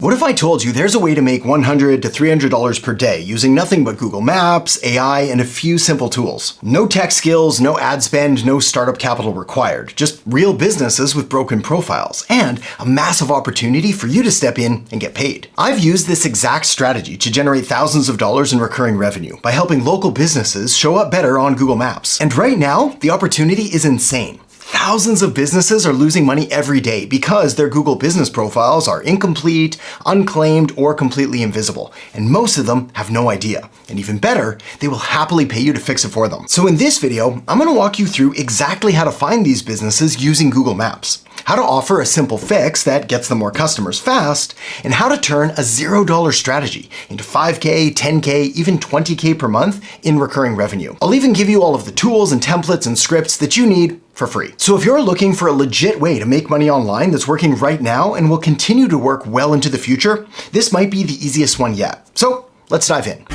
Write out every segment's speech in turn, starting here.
What if I told you there's a way to make $100 to $300 per day using nothing but Google Maps, AI, and a few simple tools? No tech skills, no ad spend, no startup capital required. Just real businesses with broken profiles and a massive opportunity for you to step in and get paid. I've used this exact strategy to generate thousands of dollars in recurring revenue by helping local businesses show up better on Google Maps. And right now, the opportunity is insane. Thousands of businesses are losing money every day because their Google business profiles are incomplete, unclaimed, or completely invisible. And most of them have no idea. And even better, they will happily pay you to fix it for them. So in this video, I'm going to walk you through exactly how to find these businesses using Google Maps, how to offer a simple fix that gets them more customers fast, and how to turn a $0 strategy into $5K, $10K, even $20K per month in recurring revenue. I'll even give you all of the tools and templates and scripts that you need for free. So if you're looking for a legit way to make money online that's working right now and will continue to work well into the future, this might be the easiest one yet. So let's dive in.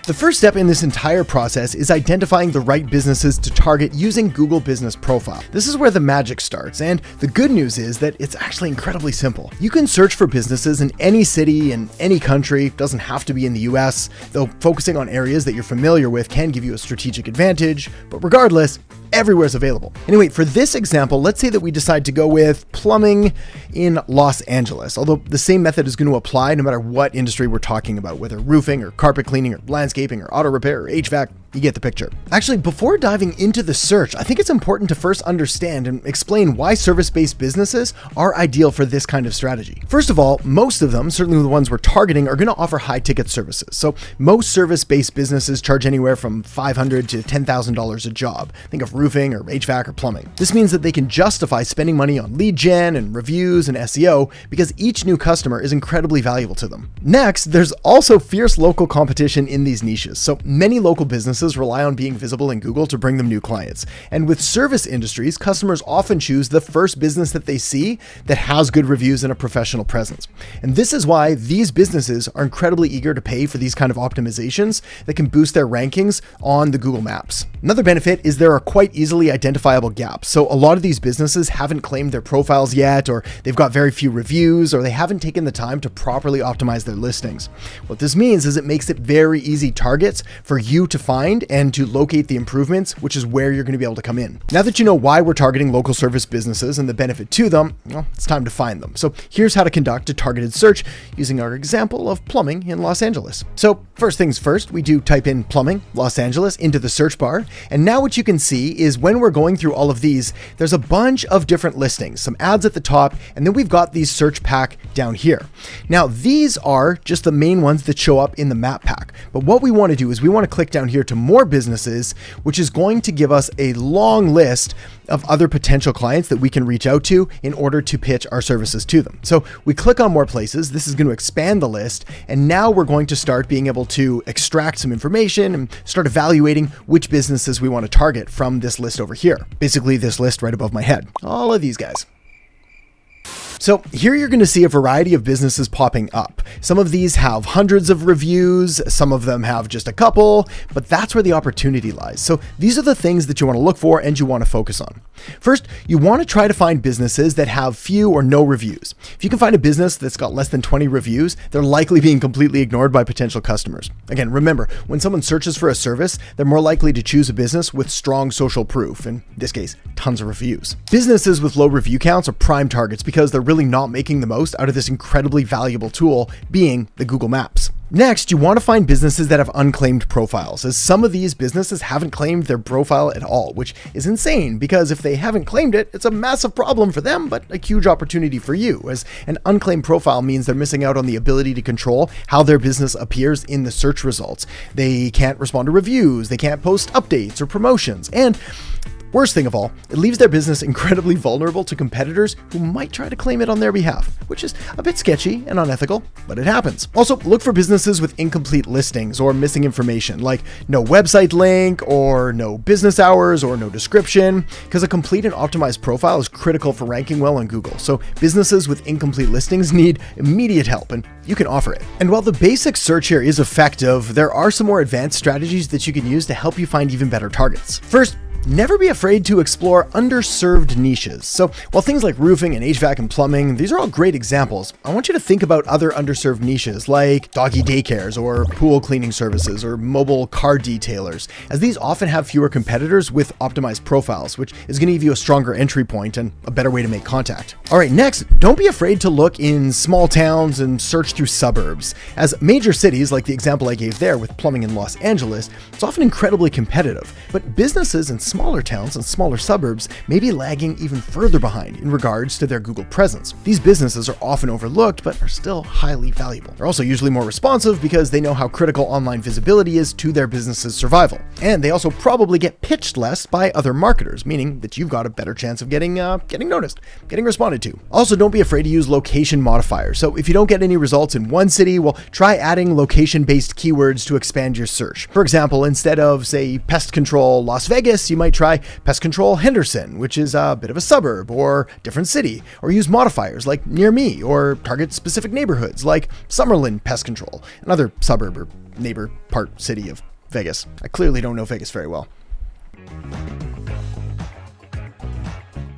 The first step in this entire process is identifying the right businesses to target using Google Business Profile. This is where the magic starts, and the good news is that it's actually incredibly simple. You can search for businesses in any city in any country, doesn't have to be in the US, though focusing on areas that you're familiar with can give you a strategic advantage, but regardless, everywhere's available. Anyway, for this example, let's say that we decide to go with plumbing in Los Angeles, although the same method is going to apply no matter what industry we're talking about, whether roofing or carpet cleaning or landscaping or auto repair or HVAC. You get the picture. Actually, before diving into the search, I think it's important to first understand and explain why service-based businesses are ideal for this kind of strategy. First of all, most of them, certainly the ones we're targeting, are going to offer high-ticket services. So most service-based businesses charge anywhere from $500 to $10,000 a job. Think of roofing or HVAC or plumbing. This means that they can justify spending money on lead gen and reviews and SEO because each new customer is incredibly valuable to them. Next, there's also fierce local competition in these niches. So many local businesses rely on being visible in Google to bring them new clients. And with service industries, customers often choose the first business that they see that has good reviews and a professional presence. And this is why these businesses are incredibly eager to pay for these kind of optimizations that can boost their rankings on the Google Maps. Another benefit is there are quite easily identifiable gaps. So a lot of these businesses haven't claimed their profiles yet, or they've got very few reviews, or they haven't taken the time to properly optimize their listings. What this means is it makes it very easy targets for you to find and to locate the improvements, which is where you're going to be able to come in. Now that you know why we're targeting local service businesses and the benefit to them, well, it's time to find them. So here's how to conduct a targeted search using our example of plumbing in Los Angeles. So first things first, we do type in plumbing Los Angeles into the search bar. And now what you can see is when we're going through all of these, there's a bunch of different listings, some ads at the top, and then we've got these search pack down here. Now these are just the main ones that show up in the map pack. But what we want to do is we want to click down here to more businesses, which is going to give us a long list of other potential clients that we can reach out to in order to pitch our services to them. So we click on more places. This is going to expand the list. And now we're going to start being able to extract some information and start evaluating which businesses we want to target from this list over here. Basically this list right above my head. All of these guys. So here you're going to see a variety of businesses popping up. Some of these have hundreds of reviews, some of them have just a couple, but that's where the opportunity lies. So these are the things that you want to look for and you want to focus on. First, you want to try to find businesses that have few or no reviews. If you can find a business that's got less than 20 reviews, they're likely being completely ignored by potential customers. Again, remember, when someone searches for a service, they're more likely to choose a business with strong social proof, in this case, tons of reviews. Businesses with low review counts are prime targets because they're really not making the most out of this incredibly valuable tool being the Google Maps. Next, you want to find businesses that have unclaimed profiles, as some of these businesses haven't claimed their profile at all, which is insane because if they haven't claimed it, it's a massive problem for them, but a huge opportunity for you, as an unclaimed profile means they're missing out on the ability to control how their business appears in the search results. They can't respond to reviews, they can't post updates or promotions, and worst thing of all, it leaves their business incredibly vulnerable to competitors who might try to claim it on their behalf, which is a bit sketchy and unethical, but it happens. Also, look for businesses with incomplete listings or missing information, like no website link or no business hours or no description, because a complete and optimized profile is critical for ranking well on Google. So businesses with incomplete listings need immediate help, and you can offer it. And while the basic search here is effective, there are some more advanced strategies that you can use to help you find even better targets. First, never be afraid to explore underserved niches. So while things like roofing and HVAC and plumbing, these are all great examples, I want you to think about other underserved niches like doggy daycares or pool cleaning services or mobile car detailers, as these often have fewer competitors with optimized profiles, which is going to give you a stronger entry point and a better way to make contact. All right, next, don't be afraid to look in small towns and search through suburbs. As major cities, like the example I gave there with plumbing in Los Angeles, it's often incredibly competitive, but businesses in smaller towns and smaller suburbs may be lagging even further behind in regards to their Google presence. These businesses are often overlooked, but are still highly valuable. They're also usually more responsive because they know how critical online visibility is to their business's survival. And they also probably get pitched less by other marketers, meaning that you've got a better chance of getting noticed, getting responded to. Also, don't be afraid to use location modifiers. So if you don't get any results in one city, well, try adding location-based keywords to expand your search. For example, instead of, say, pest control Las Vegas, you might try pest control Henderson, which is a bit of a suburb or different city, or use modifiers like near me, or target specific neighborhoods like Summerlin Pest Control, another suburb or neighbor part city of Vegas. I clearly don't know Vegas very well.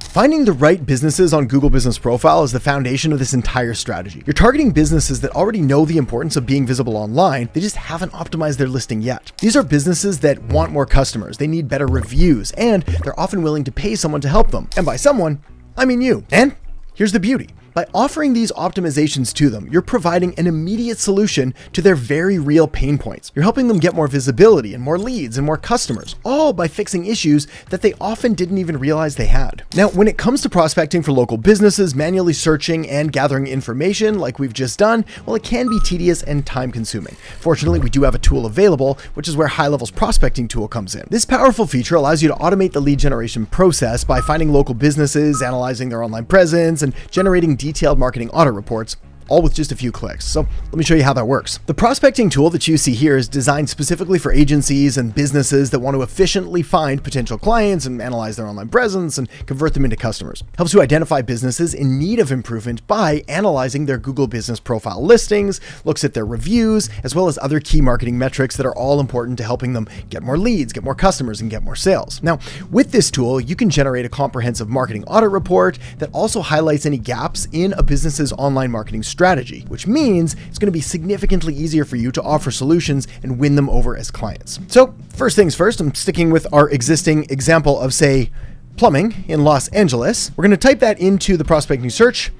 Finding the right businesses on Google Business Profile is the foundation of this entire strategy. You're targeting businesses that already know the importance of being visible online, they just haven't optimized their listing yet. These are businesses that want more customers, they need better reviews, and they're often willing to pay someone to help them. And by someone, I mean you. And here's the beauty. By offering these optimizations to them, you're providing an immediate solution to their very real pain points. You're helping them get more visibility and more leads and more customers, all by fixing issues that they often didn't even realize they had. Now, when it comes to prospecting for local businesses, manually searching and gathering information like we've just done, well, it can be tedious and time consuming. Fortunately, we do have a tool available, which is where HighLevel's prospecting tool comes in. This powerful feature allows you to automate the lead generation process by finding local businesses, analyzing their online presence, and generating detailed marketing audit reports, all with just a few clicks. So let me show you how that works. The prospecting tool that you see here is designed specifically for agencies and businesses that want to efficiently find potential clients and analyze their online presence and convert them into customers. Helps you identify businesses in need of improvement by analyzing their Google Business Profile listings, looks at their reviews, as well as other key marketing metrics that are all important to helping them get more leads, get more customers, and get more sales. Now, with this tool, you can generate a comprehensive marketing audit report that also highlights any gaps in a business's online marketing strategy, which means it's going to be significantly easier for you to offer solutions and win them over as clients. So first things first, I'm sticking with our existing example of, say, plumbing in Los Angeles. We're going to type that into the prospecting search.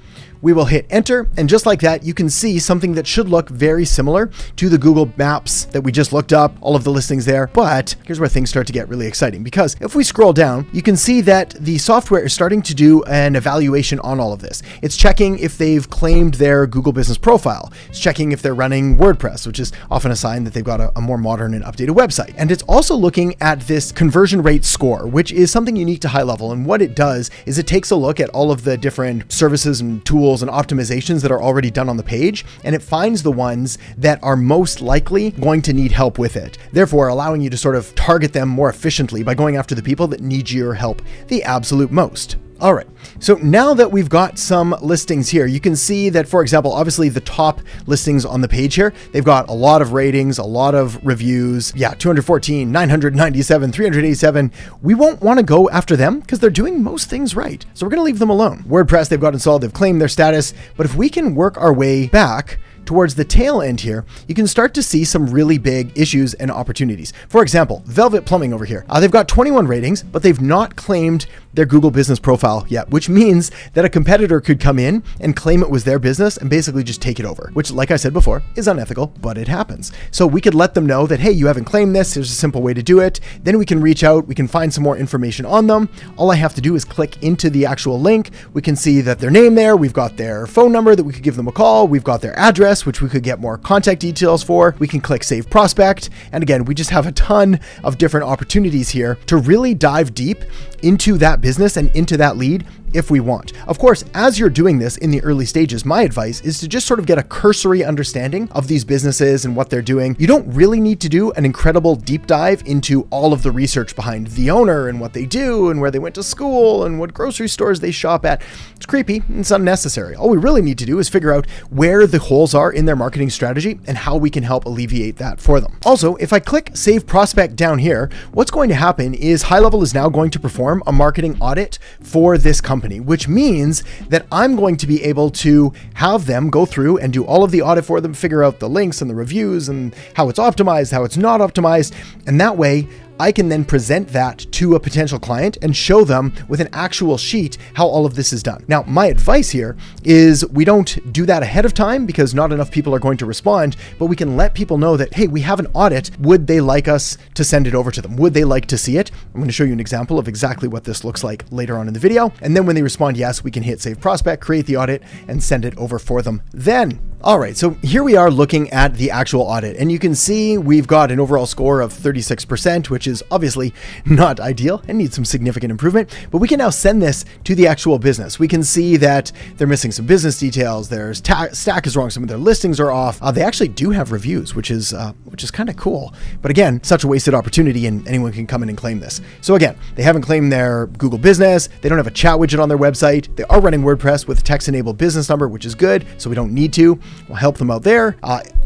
We will hit enter, and just like that, you can see something that should look very similar to the Google Maps that we just looked up, all of the listings there. But here's where things start to get really exciting, because if we scroll down, you can see that the software is starting to do an evaluation on all of this. It's checking if they've claimed their Google Business Profile. It's checking if they're running WordPress, which is often a sign that they've got a more modern and updated website. And it's also looking at this conversion rate score, which is something unique to HighLevel. And what it does is it takes a look at all of the different services and tools and optimizations that are already done on the page, and it finds the ones that are most likely going to need help with it, therefore allowing you to sort of target them more efficiently by going after the people that need your help the absolute most. All right, so now that we've got some listings here, you can see that, for example, obviously the top listings on the page here, they've got a lot of ratings, a lot of reviews. Yeah, 214, 997, 387. We won't want to go after them because they're doing most things right. So we're going to leave them alone. WordPress, they've got installed, they've claimed their status. But if we can work our way back towards the tail end here, you can start to see some really big issues and opportunities. For example, Velvet Plumbing over here. They've got 21 ratings, but they've not claimed their Google Business Profile yet, which means that a competitor could come in and claim it was their business and basically just take it over, which, like I said before, is unethical, but it happens. So we could let them know that, hey, you haven't claimed this. There's a simple way to do it. Then we can reach out. We can find some more information on them. All I have to do is click into the actual link. We can see that their name there. We've got their phone number that we could give them a call. We've got their address, which we could get more contact details for. We can click Save Prospect. And again, we just have a ton of different opportunities here to really dive deep into that business and into that lead if we want. Of course, as you're doing this in the early stages, my advice is to just sort of get a cursory understanding of these businesses and what they're doing. You don't really need to do an incredible deep dive into all of the research behind the owner and what they do and where they went to school and what grocery stores they shop at. It's creepy and it's unnecessary. All we really need to do is figure out where the holes are in their marketing strategy and how we can help alleviate that for them. Also, if I click Save Prospect down here, what's going to happen is HighLevel is now going to perform a marketing audit for this company, which means that I'm going to be able to have them go through and do all of the audit for them, figure out the links and the reviews and how it's optimized, how it's not optimized. And that way I can then present that to a potential client and show them with an actual sheet how all of this is done. Now, my advice here is we don't do that ahead of time because not enough people are going to respond, but we can let people know that, hey, we have an audit. Would they like us to send it over to them? Would they like to see it? I'm going to show you an example of exactly what this looks like later on in the video. And then when they respond yes, we can hit Save Prospect, create the audit, and send it over for them then. All right, so here we are looking at the actual audit, and you can see we've got an overall score of 36%, which is obviously not ideal and needs some significant improvement, but we can now send this to the actual business. We can see that they're missing some business details, their stack is wrong, some of their listings are off. They actually do have reviews, which is kind of cool. But again, such a wasted opportunity and anyone can come in and claim this. So again, they haven't claimed their Google business, they don't have a chat widget on their website, they are running WordPress with a text-enabled business number, which is good, so we don't need to. We'll help them out there.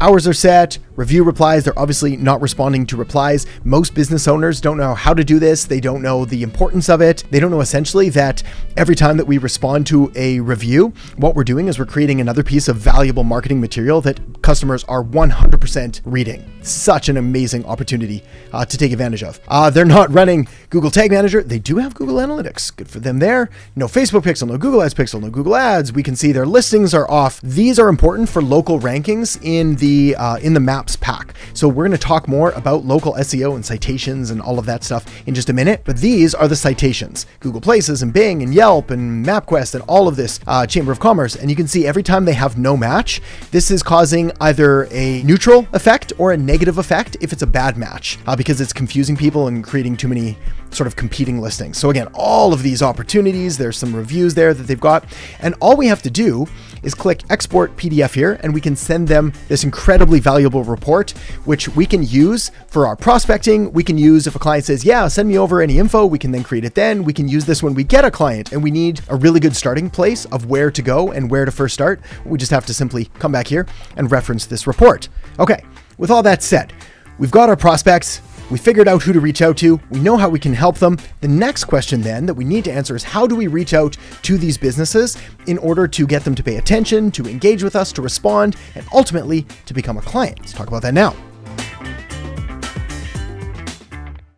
Hours are set, review replies, they're obviously not responding to replies. Most business owners don't know how to do this. They don't know the importance of it. They don't know essentially that every time that we respond to a review, what we're doing is we're creating another piece of valuable marketing material that customers are 100% reading. Such an amazing opportunity to take advantage of. They're not running Google Tag Manager. They do have Google Analytics. Good for them there. No Facebook Pixel, no Google Ads Pixel, no Google Ads. We can see their listings are off. These are important for local rankings in the Maps pack. So we're going to talk more about local SEO and citations and all of that stuff in just a minute. But these are the citations: Google Places and Bing and Yelp and MapQuest and all of this, Chamber of Commerce. And you can see every time they have no match, this is causing either a neutral effect or a negative effect if it's a bad match, because it's confusing people and creating too many sort of competing listings. So again, all of these opportunities, there's some reviews there that they've got. And all we have to do is click Export PDF here, and we can send them this incredibly valuable report, which we can use for our prospecting. We can use if a client says, yeah, send me over any info, we can then create it then. We can use this when we get a client and we need a really good starting place of where to go and where to first start. We just have to simply come back here and reference this report. Okay, with all that said, we've got our prospects. We figured out who to reach out to. We know how we can help them. The next question then that we need to answer is, how do we reach out to these businesses in order to get them to pay attention, to engage with us, to respond, and ultimately to become a client? Let's talk about that now.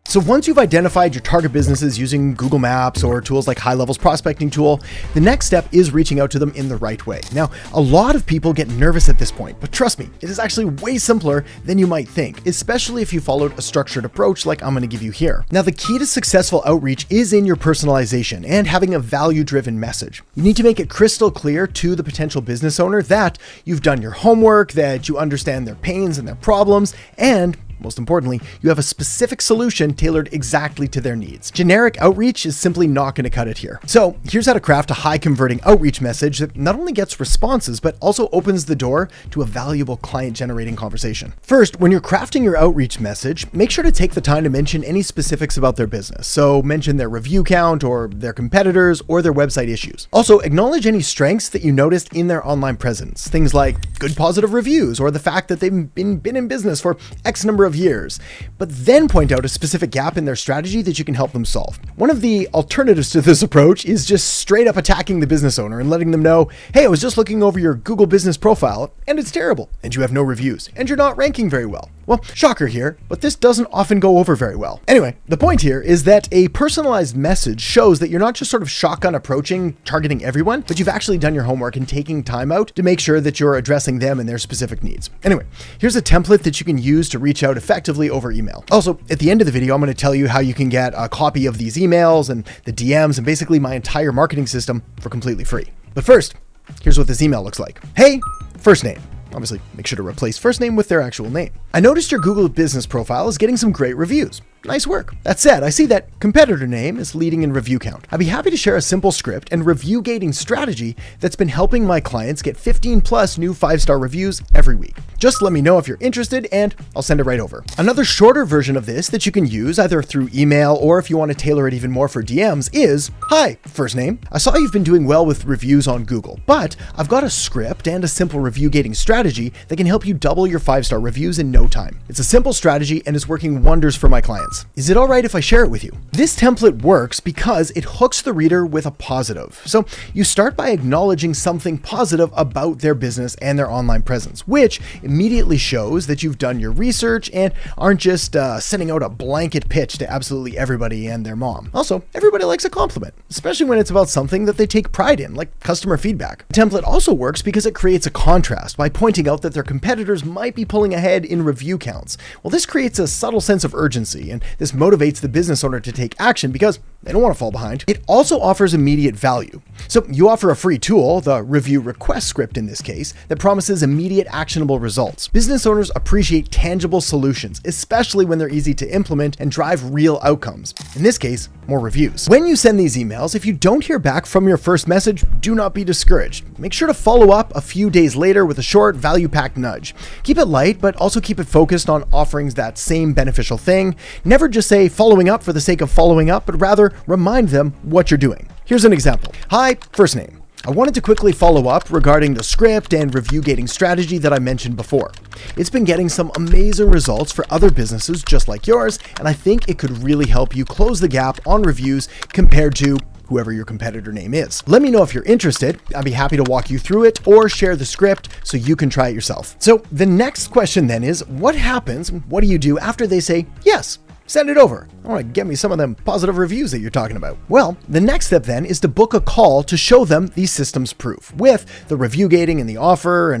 So once you've identified your target businesses using Google Maps or tools like HighLevel's prospecting tool, the next step is reaching out to them in the right way. Now, a lot of people get nervous at this point, but trust me, it is actually way simpler than you might think, especially if you followed a structured approach like I'm going to give you here. Now, the key to successful outreach is in your personalization and having a value-driven message. You need to make it crystal clear to the potential business owner that you've done your homework, that you understand their pains and their problems, and most importantly, you have a specific solution tailored exactly to their needs. Generic outreach is simply not going to cut it here. So here's how to craft a high converting outreach message that not only gets responses, but also opens the door to a valuable client generating conversation. First, when you're crafting your outreach message, make sure to take the time to mention any specifics about their business. So mention their review count or their competitors or their website issues. Also, acknowledge any strengths that you noticed in their online presence. Things like good positive reviews or the fact that they've been in business for X number of years, but then point out a specific gap in their strategy that you can help them solve. One of the alternatives to this approach is just straight up attacking the business owner and letting them know, hey, I was just looking over your Google business profile and it's terrible, and you have no reviews, and you're not ranking very well. Well, shocker here, but this doesn't often go over very well. Anyway, the point here is that a personalized message shows that you're not just sort of shotgun approaching, targeting everyone, but you've actually done your homework and taking time out to make sure that you're addressing them and their specific needs. Anyway, here's a template that you can use to reach out effectively over email. Also, at the end of the video, I'm going to tell you how you can get a copy of these emails and the DMs and basically my entire marketing system for completely free. But first, here's what this email looks like. Hey, first name. Obviously, make sure to replace first name with their actual name. I noticed your Google business profile is getting some great reviews. nice work. That said, I see that competitor name is leading in review count. I'd be happy to share a simple script and review gating strategy that's been helping my clients get 15 plus new 5-star reviews every week. Just let me know if you're interested and I'll send it right over. Another shorter version of this that you can use either through email or if you want to tailor it even more for DMs is, "Hi, first name. I saw you've been doing well with reviews on Google, but I've got a script and a simple review gating strategy that can help you double your 5-star reviews in no time. It's a simple strategy and is working wonders for my clients. Is it all right if I share it with you?" This template works because it hooks the reader with a positive. So you start by acknowledging something positive about their business and their online presence, which immediately shows that you've done your research and aren't just sending out a blanket pitch to absolutely everybody and their mom. Also, everybody likes a compliment, especially when it's about something that they take pride in, like customer feedback. The template also works because it creates a contrast by pointing out that their competitors might be pulling ahead in review counts. Well, this creates a subtle sense of urgency, and this motivates the business owner to take action because they don't want to fall behind. It also offers immediate value. So you offer a free tool, the review request script in this case, that promises immediate actionable results. Business owners appreciate tangible solutions, especially when they're easy to implement and drive real outcomes. In this case, more reviews. When you send these emails, if you don't hear back from your first message, do not be discouraged. Make sure to follow up a few days later with a short, value-packed nudge. Keep it light, but also keep it focused on offering that same beneficial thing. Never just say following up for the sake of following up, but rather remind them what you're doing. Here's an example. "Hi, first name. I wanted to quickly follow up regarding the script and review gating strategy that I mentioned before. It's been getting some amazing results for other businesses just like yours, and I think it could really help you close the gap on reviews compared to whoever your competitor name is. Let me know if you're interested. I'd be happy to walk you through it or share the script so you can try it yourself." So the next question then is, what happens? What do you do after they say, "Yes, send it over. I want to get me some of them positive reviews that you're talking about"? Well, the next step then is to book a call to show them the system's proof with the review gating and the offer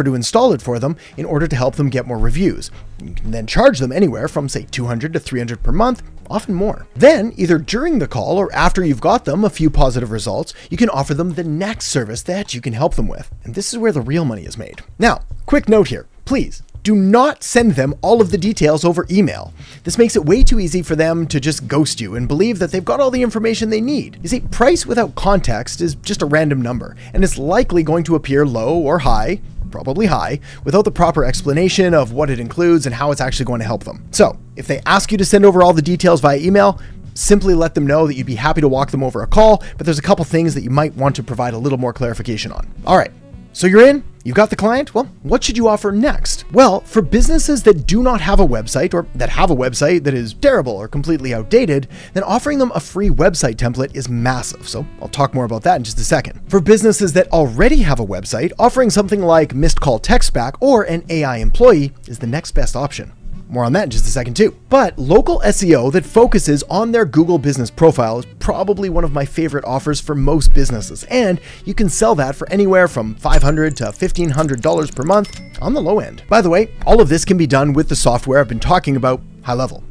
to install it for them in order to help them get more reviews. You can then charge them anywhere from say $200 to $300 per month, often more. Then either during the call or after you've got them a few positive results, you can offer them the next service that you can help them with. And this is where the real money is made. Now, quick note here, please. Do not send them all of the details over email. This makes it way too easy for them to just ghost you and believe that they've got all the information they need. You see, price without context is just a random number, and it's likely going to appear low or high, probably high, without the proper explanation of what it includes and how it's actually going to help them. So, if they ask you to send over all the details via email, simply let them know that you'd be happy to walk them over a call, but there's a couple things that you might want to provide a little more clarification on. All right. So you're in, you've got the client. Well, what should you offer next? Well, for businesses that do not have a website or that have a website that is terrible or completely outdated, then offering them a free website template is massive. So I'll talk more about that in just a second. For businesses that already have a website, offering something like missed call text back or an AI employee is the next best option. More on that in just a second too. But local SEO that focuses on their Google business profile is probably one of my favorite offers for most businesses, and you can sell that for anywhere from $500 to $1,500 per month on the low end. By the way, all of this can be done with the software I've been talking about, HighLevel.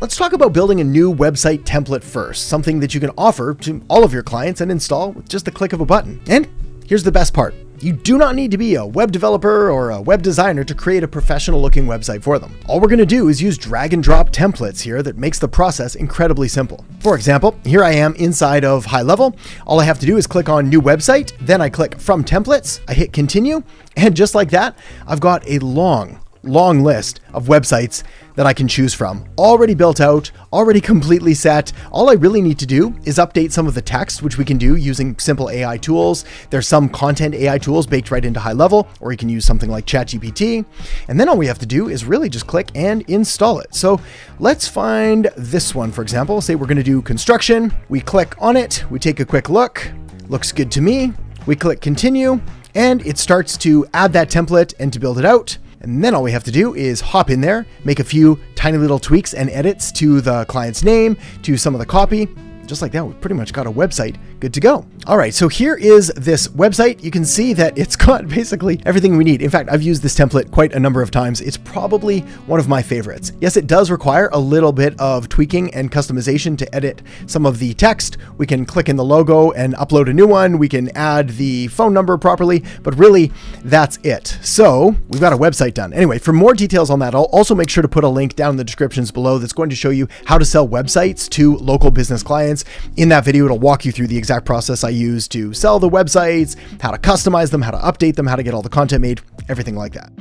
Let's talk about building a new website template first, something that you can offer to all of your clients and install with just the click of a button. And here's the best part. You do not need to be a web developer or a web designer to create a professional looking website for them. All we're going to do is use drag and drop templates here that makes the process incredibly simple. For example, here I am inside of HighLevel. All I have to do is click on new website. Then I click from templates. I hit continue. And just like that, I've got a long list of websites that I can choose from, already built out, already completely set. All I really need to do is update some of the text, which we can do using simple AI tools. There's some content AI tools baked right into HighLevel, or you can use something like ChatGPT. And then all we have to do is really just click and install it. So let's find this one, for example. Say we're going to do construction. We click on it. We take a quick look. Looks good to me. We click continue, and it starts to add that template and to build it out. And then all we have to do is hop in there, make a few tiny little tweaks and edits to the client's name, to some of the copy, just like that, we've pretty much got a website good to go. All right, so here is this website. You can see that it's got basically everything we need. In fact, I've used this template quite a number of times. It's probably one of my favorites. Yes, it does require a little bit of tweaking and customization to edit some of the text. We can click in the logo and upload a new one. We can add the phone number properly, but really that's it. So we've got a website done. Anyway, for more details on that, I'll also make sure to put a link down in the descriptions below that's going to show you how to sell websites to local business clients. In that video, it'll walk you through the exact process I use to sell the websites, how to customize them, how to update them, how to get all the content made, everything like that.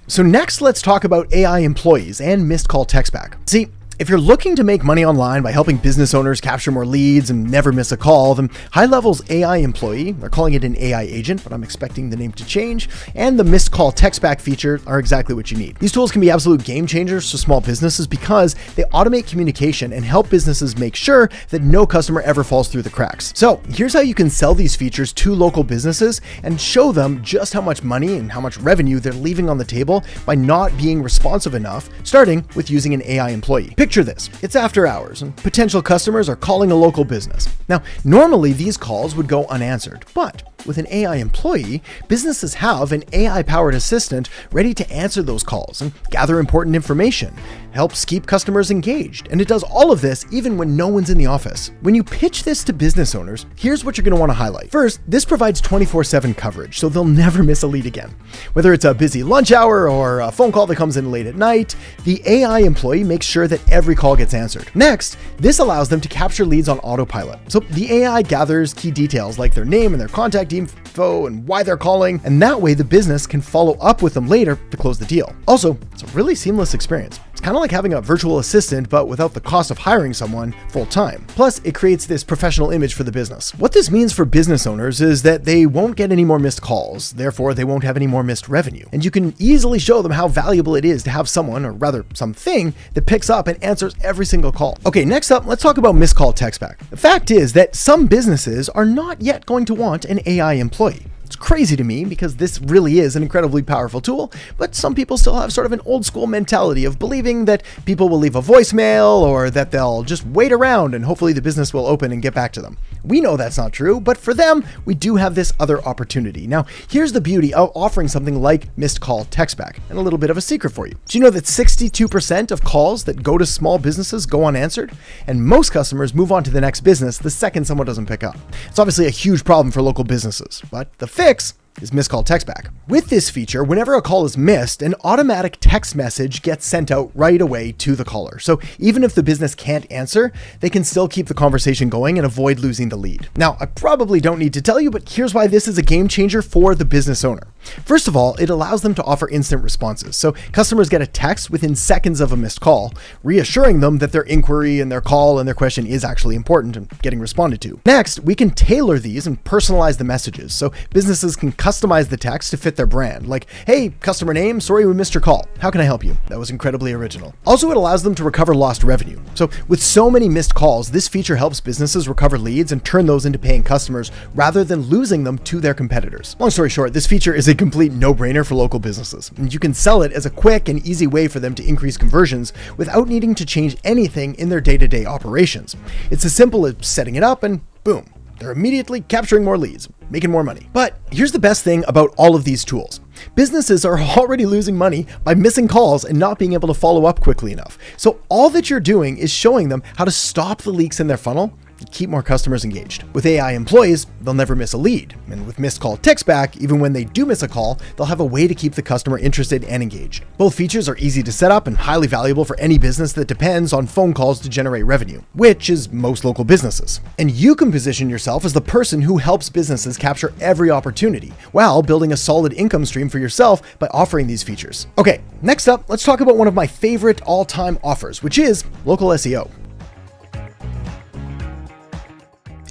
So next, let's talk about AI employees and missed call text back. See, if you're looking to make money online by helping business owners capture more leads and never miss a call, then HighLevel's AI employee, they're calling it an AI agent, but I'm expecting the name to change, and the missed call text back feature are exactly what you need. These tools can be absolute game changers for small businesses because they automate communication and help businesses make sure that no customer ever falls through the cracks. So here's how you can sell these features to local businesses and show them just how much money and how much revenue they're leaving on the table by not being responsive enough, starting with using an AI employee. Picture this, it's after hours and potential customers are calling a local business. Now, normally these calls would go unanswered, but with an AI employee, businesses have an AI-powered assistant ready to answer those calls and gather important information, helps keep customers engaged, and it does all of this even when no one's in the office. When you pitch this to business owners, here's what you're going to want to highlight. First, this provides 24/7 coverage, so they'll never miss a lead again. Whether it's a busy lunch hour or a phone call that comes in late at night, the AI employee makes sure that every call gets answered. Next, this allows them to capture leads on autopilot. So the AI gathers key details like their name and their contact info and why they're calling, and that way the business can follow up with them later to close the deal. Also, it's a really seamless experience. It's kind of like having a virtual assistant, but without the cost of hiring someone full time. Plus, it creates this professional image for the business. What this means for business owners is that they won't get any more missed calls, therefore they won't have any more missed revenue. And you can easily show them how valuable it is to have someone, or rather something, that picks up and answers every single call. Okay, next up, let's talk about missed call text back. The fact is that some businesses are not yet going to want an AI employee. It's crazy to me because this really is an incredibly powerful tool, but some people still have sort of an old school mentality of believing that people will leave a voicemail or that they'll just wait around and hopefully the business will open and get back to them. We know that's not true, but for them, we do have this other opportunity. Now, here's the beauty of offering something like missed call text back, and a little bit of a secret for you. Do you know that 62% of calls that go to small businesses go unanswered? And most customers move on to the next business the second someone doesn't pick up. It's obviously a huge problem for local businesses, but the fix is missed call text back. With this feature, whenever a call is missed, an automatic text message gets sent out right away to the caller. So even if the business can't answer, they can still keep the conversation going and avoid losing the lead. Now, I probably don't need to tell you, but here's why this is a game changer for the business owner. First of all, it allows them to offer instant responses. So customers get a text within seconds of a missed call, reassuring them that their inquiry and their call and their question is actually important and getting responded to. Next, we can tailor these and personalize the messages. So businesses can customize the text to fit their brand. Like, hey, customer name, sorry we missed your call. How can I help you? That was incredibly original. Also, it allows them to recover lost revenue. So with so many missed calls, this feature helps businesses recover leads and turn those into paying customers rather than losing them to their competitors. Long story short, this feature is a complete no-brainer for local businesses. And you can sell it as a quick and easy way for them to increase conversions without needing to change anything in their day-to-day operations. It's as simple as setting it up and boom, they're immediately capturing more leads, making more money. But here's the best thing about all of these tools. Businesses are already losing money by missing calls and not being able to follow up quickly enough. So all that you're doing is showing them how to stop the leaks in their funnel and keep more customers engaged. With AI employees, they'll never miss a lead. And with missed call text back, even when they do miss a call, they'll have a way to keep the customer interested and engaged. Both features are easy to set up and highly valuable for any business that depends on phone calls to generate revenue, which is most local businesses. And you can position yourself as the person who helps businesses capture every opportunity while building a solid income stream for yourself by offering these features. Okay, next up, let's talk about one of my favorite all-time offers, which is local SEO.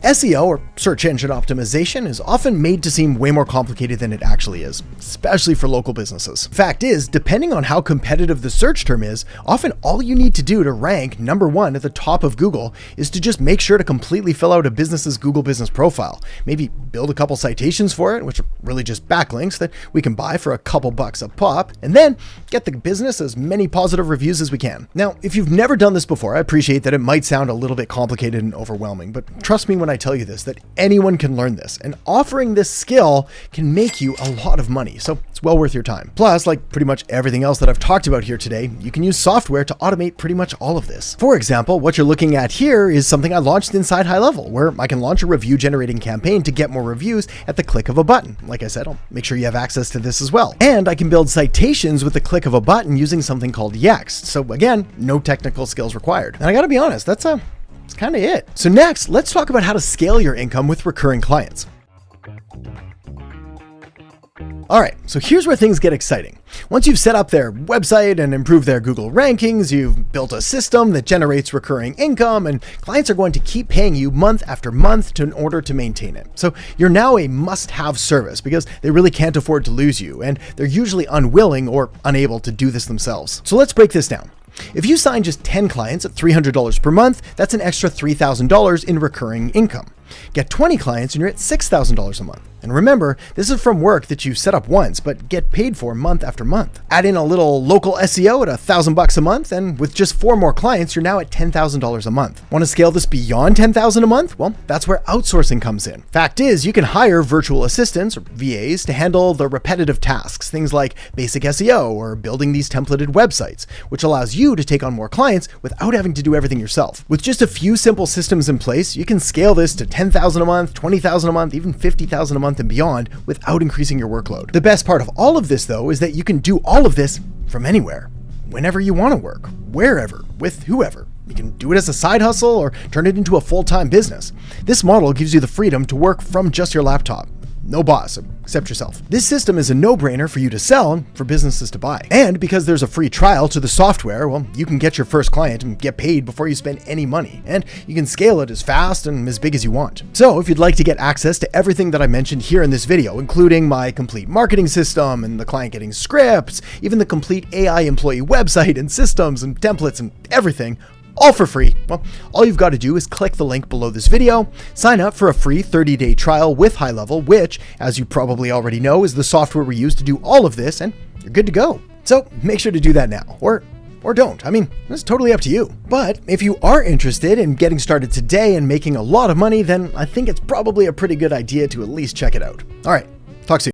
SEO, or search engine optimization, is often made to seem way more complicated than it actually is, especially for local businesses. Fact is, depending on how competitive the search term is, often all you need to do to rank number one at the top of Google is to just make sure to completely fill out a business's Google business profile. Maybe build a couple citations for it, which are really just backlinks that we can buy for a couple bucks a pop, and then get the business as many positive reviews as we can. Now, if you've never done this before, I appreciate that it might sound a little bit complicated and overwhelming, but trust me when I tell you this, that anyone can learn this, and offering this skill can make you a lot of money, so it's well worth your time. Plus, like pretty much everything else that I've talked about here today, you can use software to automate pretty much all of this. For example, what you're looking at here is something I launched inside HighLevel, where I can launch a review generating campaign to get more reviews at the click of a button. Like I said, I'll make sure you have access to this as well. And I can build citations with the click of a button using something called Yext. So again, no technical skills required. And I gotta be honest, that's kind of it. So next, let's talk about how to scale your income with recurring clients. All right, so here's where things get exciting. Once you've set up their website and improved their Google rankings, you've built a system that generates recurring income, and clients are going to keep paying you month after month in order to maintain it. So you're now a must-have service because they really can't afford to lose you, and they're usually unwilling or unable to do this themselves. So let's break this down. If you sign just 10 clients at $300 per month, that's an extra $3,000 in recurring income. Get 20 clients and you're at $6,000 a month. And remember, this is from work that you set up once, but get paid for month after month. Add in a little local SEO at $1,000 a month, and with just 4 more clients, you're now at $10,000 a month. Want to scale this beyond $10,000 a month? Well, that's where outsourcing comes in. Fact is, you can hire virtual assistants or VAs to handle the repetitive tasks, things like basic SEO or building these templated websites, which allows you to take on more clients without having to do everything yourself. With just a few simple systems in place, you can scale this to $10,000 a month, $20,000 a month, even $50,000 a month and beyond without increasing your workload. The best part of all of this, though, is that you can do all of this from anywhere, whenever you want to work, wherever, with whoever. You can do it as a side hustle or turn it into a full-time business. This model gives you the freedom to work from just your laptop. No boss, except yourself. This system is a no-brainer for you to sell and for businesses to buy. And because there's a free trial to the software, well, you can get your first client and get paid before you spend any money. And you can scale it as fast and as big as you want. So if you'd like to get access to everything that I mentioned here in this video, including my complete marketing system and the client getting scripts, even the complete AI employee website and systems and templates and everything, all for free, well, all you've got to do is click the link below this video, sign up for a free 30-day trial with HighLevel, which, as you probably already know, is the software we use to do all of this, and you're good to go. So make sure to do that now, or don't. I mean, it's totally up to you. But if you are interested in getting started today and making a lot of money, then I think it's probably a pretty good idea to at least check it out. All right,